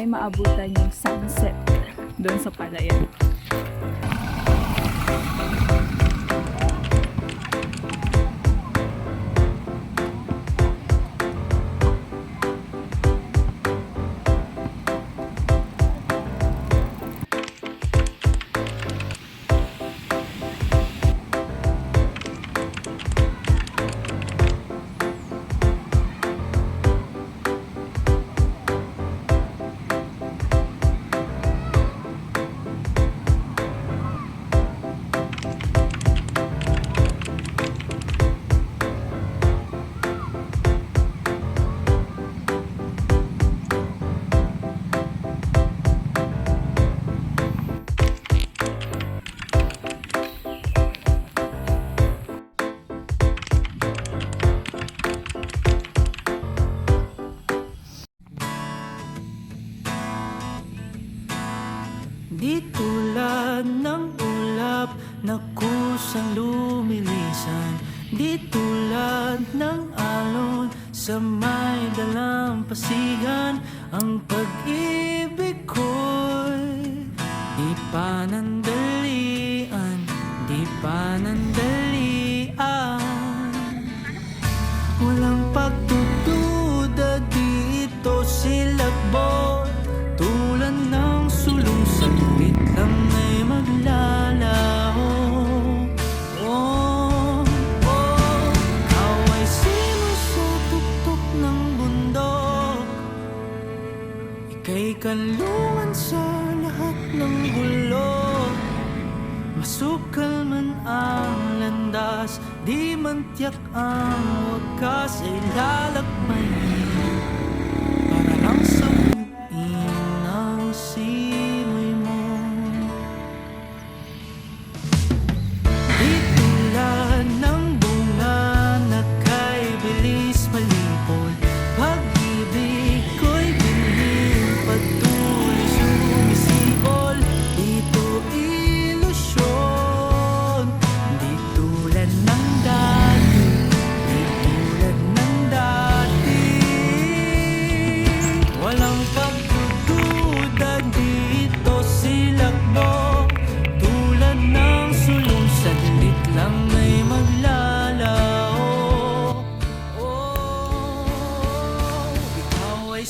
maabutan yung sunset doon sa palayan. Di tulad ng ulap na kusang lumilisan, di tulad ng alon sa may dalampasigan. Ang pag-ibig ko'y di panandalian, di panandalian. Walang pagdududa dito silakbo, tulad ng sulong saglit lang ay maglalaho. Oh, oh, ikaw ay sinusutuktok ng bundok, ika'y kalungan sa lahat ng gulo. Masukal man ang landas, di man tiyak ang wakas, ay lalakbayin para lang sa ang simoy mo. Di tulad ng bunga na kay bilis malipol, pag-ibig ko'y bilhin patuloy sumisibol. Dito ilusyon, di tulad ng dati, di tulad ng dati. Walang pagdududa dito silakbo, tulad ng sulong saglit lang ay maglalaho. Oh, ikaw ay